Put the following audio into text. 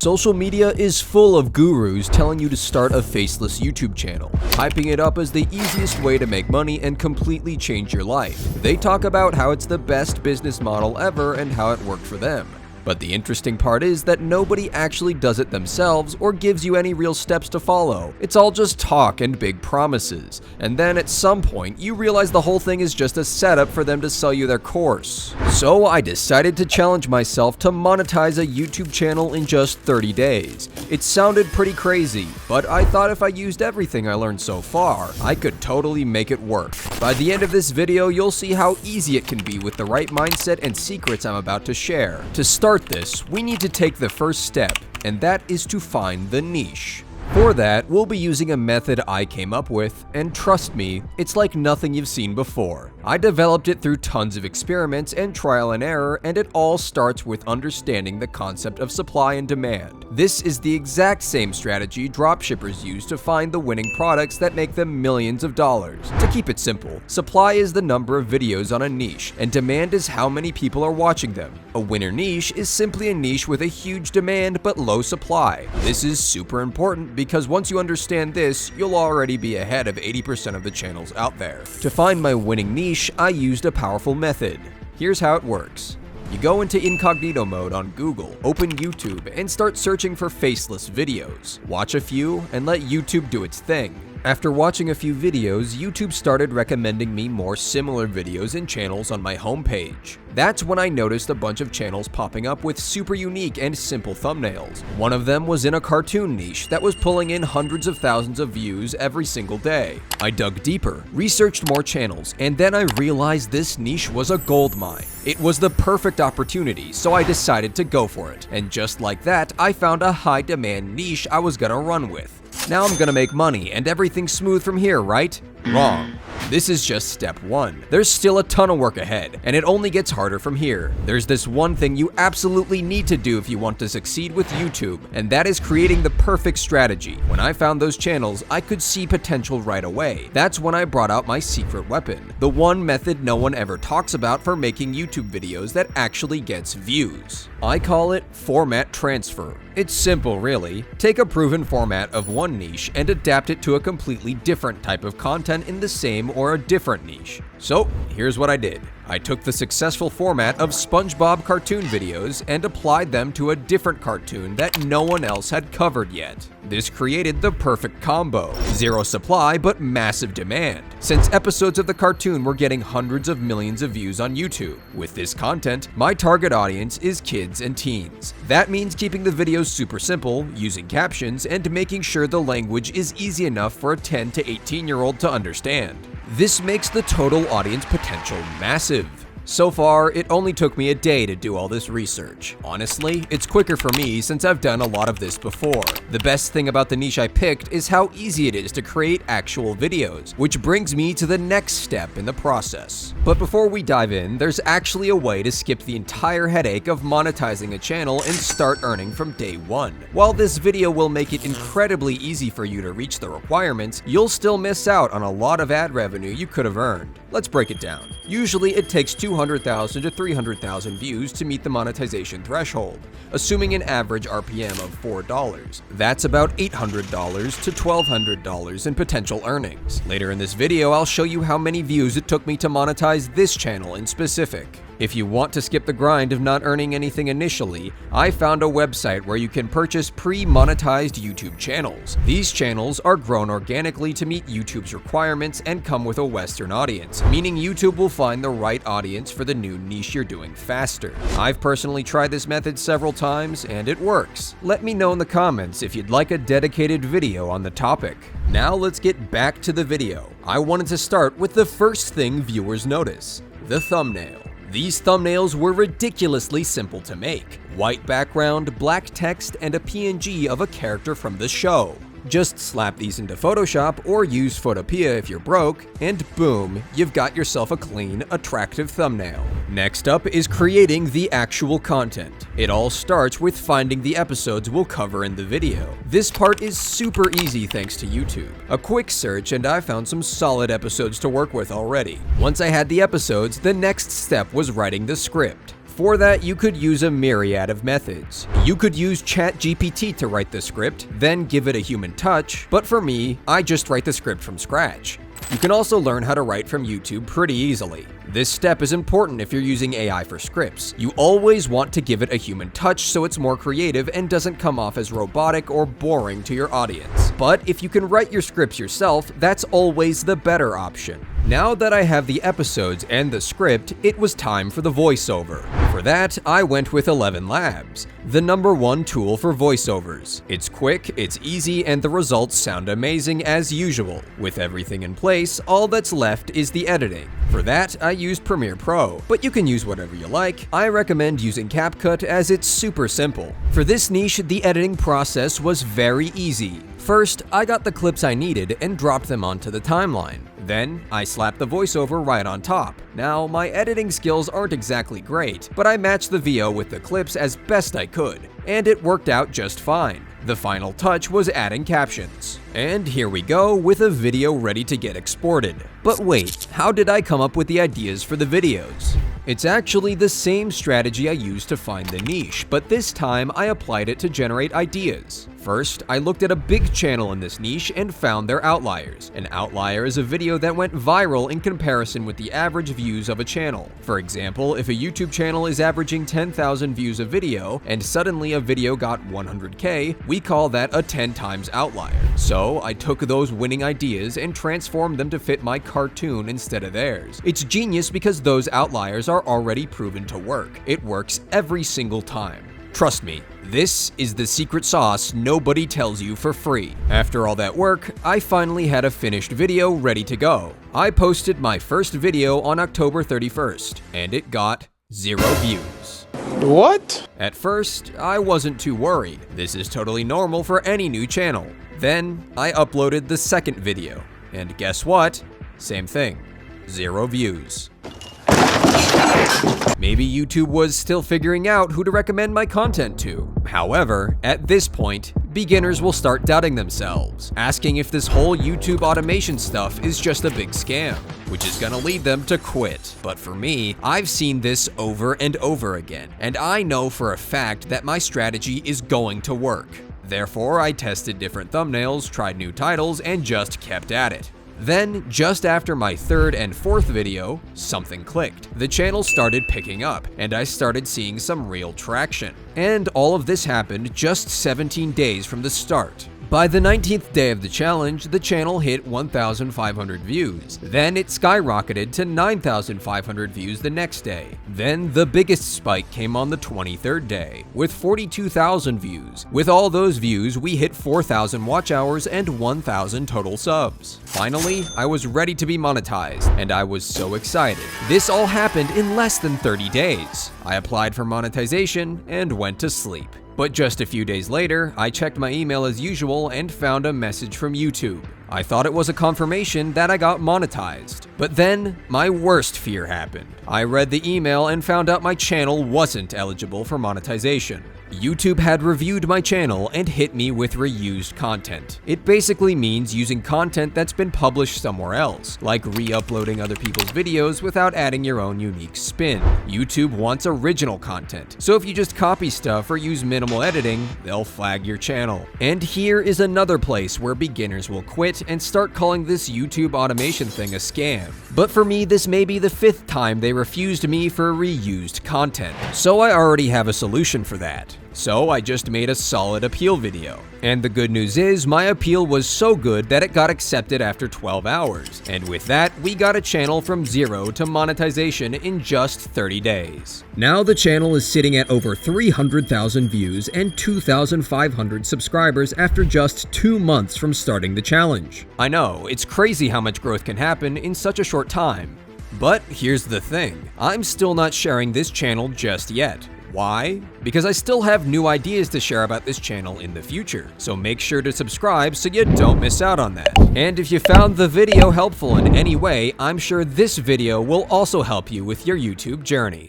Social media is full of gurus telling you to start a faceless YouTube channel, hyping it up as the easiest way to make money and completely change your life. They talk about how it's the best business model ever and how it worked for them. But the interesting part is that nobody actually does it themselves or gives you any real steps to follow. It's all just talk and big promises. And then at some point, you realize the whole thing is just a setup for them to sell you their course. So I decided to challenge myself to monetize a YouTube channel in just 30 days. It sounded pretty crazy, but I thought if I used everything I learned so far, I could totally make it work. By the end of this video, you'll see how easy it can be with the right mindset and secrets I'm about to share. To start this, we need to take the first step, and that is to find the niche. For that, we'll be using a method I came up with, and trust me, it's like nothing you've seen before. I developed it through tons of experiments and trial and error, and it all starts with understanding the concept of supply and demand. This is the exact same strategy dropshippers use to find the winning products that make them millions of dollars. To keep it simple, supply is the number of videos on a niche, and demand is how many people are watching them. A winner niche is simply a niche with a huge demand but low supply. This is super important because once you understand this, you'll already be ahead of 80% of the channels out there. To find my winning niche, I used a powerful method. Here's how it works. You go into incognito mode on Google, open YouTube, and start searching for faceless videos. Watch a few and let YouTube do its thing. After watching a few videos, YouTube started recommending me more similar videos and channels on my homepage. That's when I noticed a bunch of channels popping up with super unique and simple thumbnails. One of them was in a cartoon niche that was pulling in hundreds of thousands of views every single day. I dug deeper, researched more channels, and then I realized this niche was a goldmine. It was the perfect opportunity, so I decided to go for it. And just like that, I found a high-demand niche I was gonna run with. Now I'm gonna make money and everything's smooth from here, right? Wrong. This is just step one. There's still a ton of work ahead, and it only gets harder from here. There's this one thing you absolutely need to do if you want to succeed with YouTube, and that is creating the perfect strategy. When I found those channels, I could see potential right away. That's when I brought out my secret weapon, the one method no one ever talks about for making YouTube videos that actually gets views. I call it format transfer. It's simple, really. Take a proven format of one niche and adapt it to a completely different type of content in the same or a different niche. So here's what I did. I took the successful format of SpongeBob cartoon videos and applied them to a different cartoon that no one else had covered yet. This created the perfect combo. Zero supply, but massive demand, since episodes of the cartoon were getting hundreds of millions of views on YouTube. With this content, my target audience is kids and teens. That means keeping the videos super simple, using captions, and making sure the language is easy enough for a 10 to 18-year-old to understand. This makes the total audience potential massive. So far, it only took me a day to do all this research. Honestly, it's quicker for me since I've done a lot of this before. The best thing about the niche I picked is how easy it is to create actual videos, which brings me to the next step in the process. But before we dive in, there's actually a way to skip the entire headache of monetizing a channel and start earning from day one. While this video will make it incredibly easy for you to reach the requirements, you'll still miss out on a lot of ad revenue you could have earned. Let's break it down. Usually it takes 200,000 to 300,000 views to meet the monetization threshold, assuming an average RPM of $4. That's about $800 to $1,200 in potential earnings. Later in this video, I'll show you how many views it took me to monetize this channel in specific. If you want to skip the grind of not earning anything initially, I found a website where you can purchase pre-monetized YouTube channels. These channels are grown organically to meet YouTube's requirements and come with a Western audience, meaning YouTube will find the right audience for the new niche you're doing faster. I've personally tried this method several times, and it works. Let me know in the comments if you'd like a dedicated video on the topic. Now let's get back to the video. I wanted to start with the first thing viewers notice: the thumbnail. These thumbnails were ridiculously simple to make. White background, black text, and a PNG of a character from the show. Just slap these into Photoshop or use Photopea if you're broke, and boom, you've got yourself a clean, attractive thumbnail. Next up is creating the actual content. It all starts with finding the episodes we'll cover in the video. This part is super easy thanks to YouTube. A quick search and I found some solid episodes to work with already. Once I had the episodes, the next step was writing the script. For that, you could use a myriad of methods. You could use ChatGPT to write the script, then give it a human touch, but for me, I just write the script from scratch. You can also learn how to write from YouTube pretty easily. This step is important if you're using AI for scripts. You always want to give it a human touch so it's more creative and doesn't come off as robotic or boring to your audience. But if you can write your scripts yourself, that's always the better option. Now that I have the episodes and the script, it was time for the voiceover. For that, I went with 11 Labs, the #1 tool for voiceovers. It's quick, it's easy, and the results sound amazing as usual. With everything in place, all that's left is the editing. For that, I used Premiere Pro, but you can use whatever you like. I recommend using CapCut as it's super simple. For this niche, the editing process was very easy. First, I got the clips I needed and dropped them onto the timeline. Then, I slapped the voiceover right on top. Now, my editing skills aren't exactly great, but I matched the VO with the clips as best I could, and it worked out just fine. The final touch was adding captions. And here we go with a video ready to get exported. But wait, how did I come up with the ideas for the videos? It's actually the same strategy I used to find the niche, but this time I applied it to generate ideas. First, I looked at a big channel in this niche and found their outliers. An outlier is a video that went viral in comparison with the average views of a channel. For example, if a YouTube channel is averaging 10,000 views a video, and suddenly a video got 100K, we call that a 10 times outlier. So I took those winning ideas and transformed them to fit my cartoon instead of theirs. It's genius because those outliers are already proven to work. It works every single time. Trust me, this is the secret sauce nobody tells you for free. After all that work, I finally had a finished video ready to go. I posted my first video on October 31st, and it got 0 views. What? At first, I wasn't too worried. This is totally normal for any new channel. Then, I uploaded the second video, and guess what? Same thing, 0 views. Maybe YouTube was still figuring out who to recommend my content to. However, at this point, beginners will start doubting themselves, asking if this whole YouTube automation stuff is just a big scam, which is gonna lead them to quit. But for me, I've seen this over and over again, and I know for a fact that my strategy is going to work. Therefore, I tested different thumbnails, tried new titles, and just kept at it. Then, just after my third and fourth video, something clicked. The channel started picking up, and I started seeing some real traction. And all of this happened just 17 days from the start. By the 19th day of the challenge, the channel hit 1,500 views. Then it skyrocketed to 9,500 views the next day. Then the biggest spike came on the 23rd day, with 42,000 views. With all those views, we hit 4,000 watch hours and 1,000 total subs. Finally, I was ready to be monetized, and I was so excited. This all happened in less than 30 days. I applied for monetization and went to sleep. But just a few days later, I checked my email as usual and found a message from YouTube. I thought it was a confirmation that I got monetized. But then, my worst fear happened. I read the email and found out my channel wasn't eligible for monetization. YouTube had reviewed my channel and hit me with reused content. It basically means using content that's been published somewhere else, like re-uploading other people's videos without adding your own unique spin. YouTube wants original content, so if you just copy stuff or use minimal editing, they'll flag your channel. And here is another place where beginners will quit and start calling this YouTube automation thing a scam. But for me, this may be the 5th time they refused me for reused content, so I already have a solution for that. So I just made a solid appeal video. And the good news is, my appeal was so good that it got accepted after 12 hours. And with that, we got a channel from 0 to monetization in just 30 days. Now the channel is sitting at over 300,000 views and 2,500 subscribers after just 2 months from starting the challenge. I know, it's crazy how much growth can happen in such a short time. But here's the thing, I'm still not sharing this channel just yet. Why? Because I still have new ideas to share about this channel in the future, so make sure to subscribe so you don't miss out on that. And if you found the video helpful in any way, I'm sure this video will also help you with your YouTube journey.